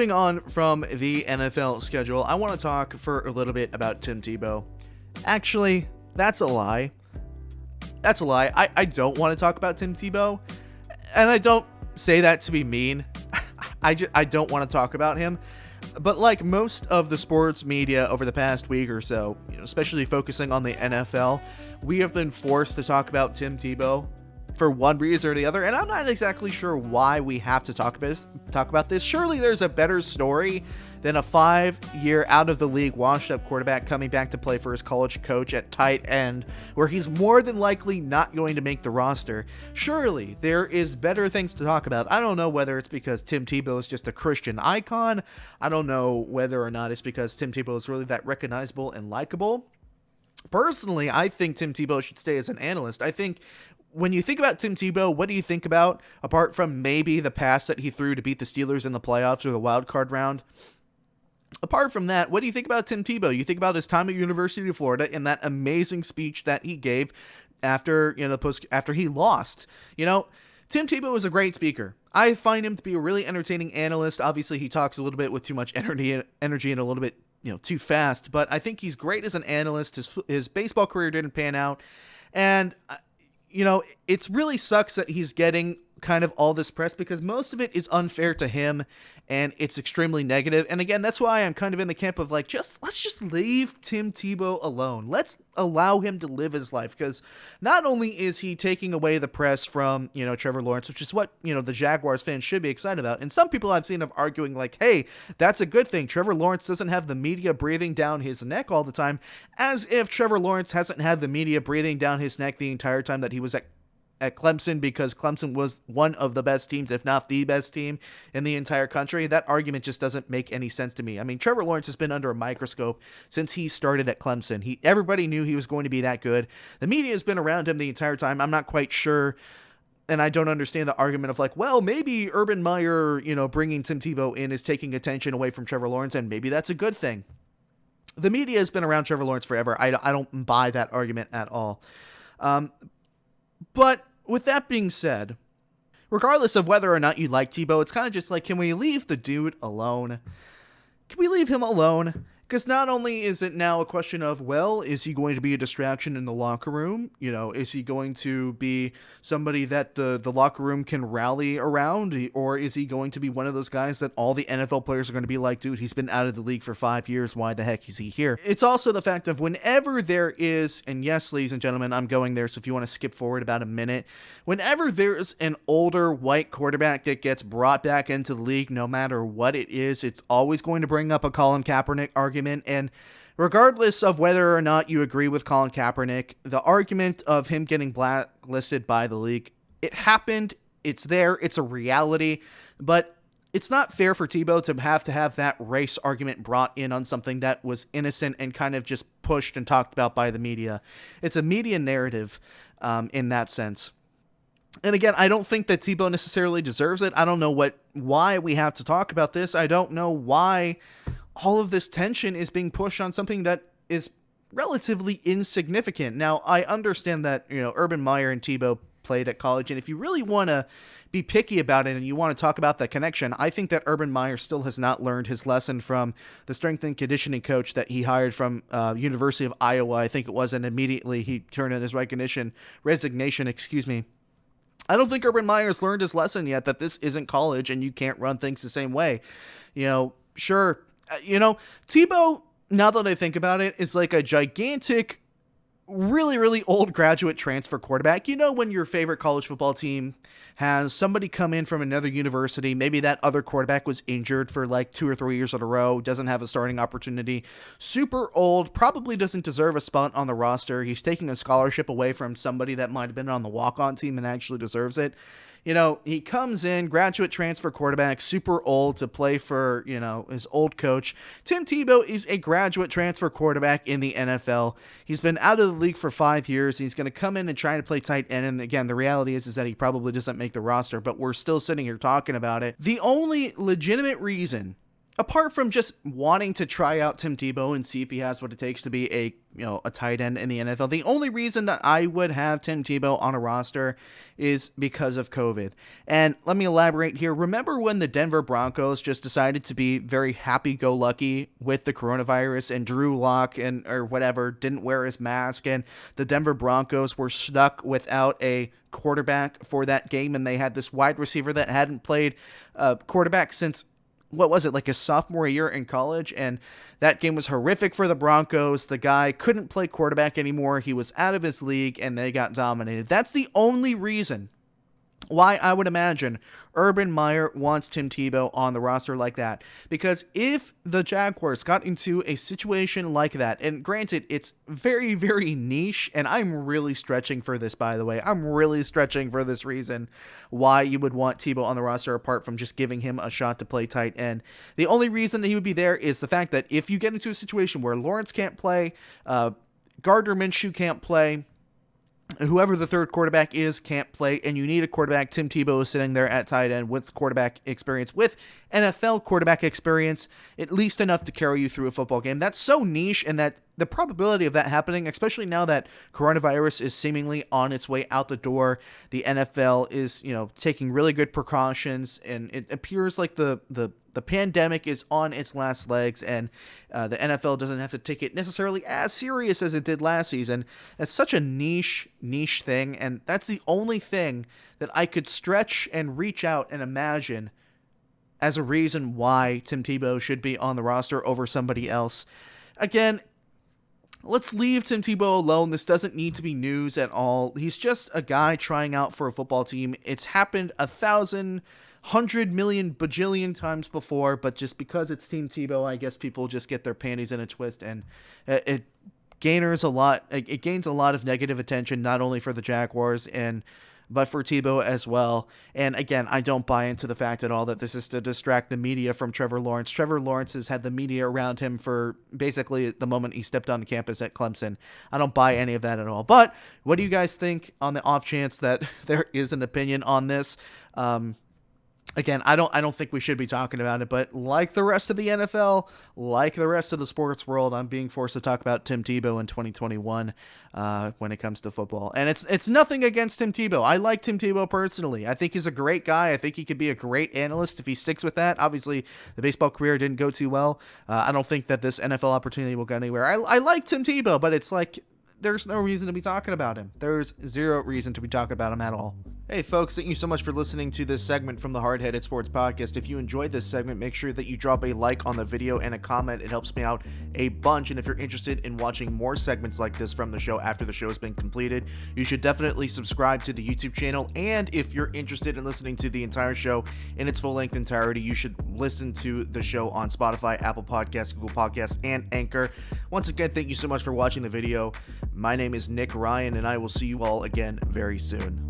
moving on from the NFL schedule, I want to talk for a little bit about Tim Tebow. Actually, that's a lie. That's a lie. I don't want to talk about Tim Tebow, and I don't say that to be mean. I don't want to talk about him. But like most of the sports media over the past week or so, especially focusing on the NFL, we have been forced to talk about Tim Tebow for one reason or the other, and I'm not exactly sure why we have to talk about this. Surely there's a better story than a 5-year out-of-the-league washed-up quarterback coming back to play for his college coach at tight end, where he's more than likely not going to make the roster. Surely there is better things to talk about. I don't know whether it's because Tim Tebow is just a Christian icon. I don't know whether or not it's because Tim Tebow is really that recognizable and likable. Personally, I think Tim Tebow should stay as an analyst. I think when you think about Tim Tebow, what do you think about, apart from maybe the pass that he threw to beat the Steelers in the playoffs or the wild card round? Apart from that, what do you think about Tim Tebow? You think about his time at University of Florida and that amazing speech that he gave after he lost. Tim Tebow is a great speaker. I find him to be a really entertaining analyst. Obviously, he talks a little bit with too much energy and a little bit too fast, but I think he's great as an analyst. His baseball career didn't pan out, and it really sucks that he's getting kind of all this press because most of it is unfair to him and it's extremely negative. And again, that's why I'm kind of in the camp of let's just leave Tim Tebow alone. Let's allow him to live his life, because not only is he taking away the press from, Trevor Lawrence, which is what, the Jaguars fans should be excited about. And some people I've seen of arguing hey, that's a good thing. Trevor Lawrence doesn't have the media breathing down his neck all the time, as if Trevor Lawrence hasn't had the media breathing down his neck the entire time that he was at Clemson, because Clemson was one of the best teams, if not the best team in the entire country. That argument just doesn't make any sense to me. I mean, Trevor Lawrence has been under a microscope since he started at Clemson. Everybody knew he was going to be that good. The media has been around him the entire time. I'm not quite sure, and I don't understand the argument of maybe Urban Meyer, bringing Tim Tebow in is taking attention away from Trevor Lawrence, and maybe that's a good thing. The media has been around Trevor Lawrence forever. I don't buy that argument at all. But with that being said, regardless of whether or not you like Tebow, it's kind of just can we leave the dude alone? Can we leave him alone? Because not only is it now a question of, is he going to be a distraction in the locker room? Is he going to be somebody that the locker room can rally around? Or is he going to be one of those guys that all the NFL players are going to be like, dude, he's been out of the league for 5 years. Why the heck is he here? It's also the fact of whenever there is, and yes, ladies and gentlemen, I'm going there, so if you want to skip forward about a minute, whenever there's an older white quarterback that gets brought back into the league, no matter what it is, it's always going to bring up a Colin Kaepernick argument. And regardless of whether or not you agree with Colin Kaepernick, the argument of him getting blacklisted by the league, it happened, it's there, it's a reality, but it's not fair for Tebow to have that race argument brought in on something that was innocent and kind of just pushed and talked about by the media. It's a media narrative in that sense. And again, I don't think that Tebow necessarily deserves it. I don't know why we have to talk about this. I don't know why all of this tension is being pushed on something that is relatively insignificant. Now, I understand that, Urban Meyer and Tebow played at college, and if you really want to be picky about it and you want to talk about the connection, I think that Urban Meyer still has not learned his lesson from the strength and conditioning coach that he hired from University of Iowa, I think it was, and immediately he turned in his resignation. I don't think Urban Meyer's learned his lesson yet, that this isn't college and you can't run things the same way. Sure. Tebow, now that I think about it, is like a gigantic, really, really old graduate transfer quarterback. When your favorite college football team has somebody come in from another university, maybe that other quarterback was injured for 2 or 3 years in a row, doesn't have a starting opportunity, super old, probably doesn't deserve a spot on the roster. He's taking a scholarship away from somebody that might have been on the walk-on team and actually deserves it. He comes in, graduate transfer quarterback, super old to play for, his old coach. Tim Tebow is a graduate transfer quarterback in the NFL. He's been out of the league for 5 years. He's going to come in and try to play tight end. And again, the reality is that he probably doesn't make the roster, but we're still sitting here talking about it. The only legitimate reason apart from just wanting to try out Tim Tebow and see if he has what it takes to be a tight end in the NFL, the only reason that I would have Tim Tebow on a roster is because of COVID. And let me elaborate here. Remember when the Denver Broncos just decided to be very happy-go-lucky with the coronavirus, and Drew Lock or whatever didn't wear his mask, and the Denver Broncos were stuck without a quarterback for that game, and they had this wide receiver that hadn't played quarterback since, what was it, like his sophomore year in college, and that game was horrific for the Broncos. The guy couldn't play quarterback anymore. He was out of his league, and they got dominated. That's the only reason why I would imagine Urban Meyer wants Tim Tebow on the roster like that. Because if the Jaguars got into a situation like that, and granted, it's very, very niche, and I'm really stretching for this, by the way. I'm really stretching for this reason why you would want Tebow on the roster apart from just giving him a shot to play tight end. The only reason that he would be there is the fact that if you get into a situation where Lawrence can't play, Gardner Minshew can't play, whoever the third quarterback is can't play, and you need a quarterback. Tim Tebow is sitting there at tight end with quarterback experience, with NFL quarterback experience, at least enough to carry you through a football game. That's so niche, and that the probability of that happening, especially now that coronavirus is seemingly on its way out the door, the NFL is, taking really good precautions, and it appears like the pandemic is on its last legs, and the NFL doesn't have to take it necessarily as serious as it did last season. It's such a niche thing, and that's the only thing that I could stretch and reach out and imagine as a reason why Tim Tebow should be on the roster over somebody else. Again, let's leave Tim Tebow alone. This doesn't need to be news at all. He's just a guy trying out for a football team. It's happened 100 million bajillion times before, but just because it's Tim Tebow, I guess people just get their panties in a twist, and it gains a lot of negative attention, not only for the Jaguars but for Tebow as well. And again, I don't buy into the fact at all that this is to distract the media from Trevor Lawrence. Trevor Lawrence has had the media around him for basically the moment he stepped on campus at Clemson. I don't buy any of that at all. But what do you guys think on the off chance that there is an opinion on this? Again, I don't think we should be talking about it, but like the rest of the NFL, like the rest of the sports world, I'm being forced to talk about Tim Tebow in 2021 when it comes to football. And it's nothing against Tim Tebow. I like Tim Tebow personally. I think he's a great guy. I think he could be a great analyst if he sticks with that. Obviously, the baseball career didn't go too well. I don't think that this NFL opportunity will go anywhere. I like Tim Tebow, but it's like there's no reason to be talking about him. There's zero reason to be talking about him at all. Hey folks, thank you so much for listening to this segment from the Hard-Headed Sports Podcast. If you enjoyed this segment, make sure that you drop a like on the video and a comment. It helps me out a bunch. And if you're interested in watching more segments like this from the show after the show has been completed, you should definitely subscribe to the YouTube channel. And if you're interested in listening to the entire show in its full-length entirety, you should listen to the show on Spotify, Apple Podcasts, Google Podcasts, and Anchor. Once again, thank you so much for watching the video. My name is Nick Ryan, and I will see you all again very soon.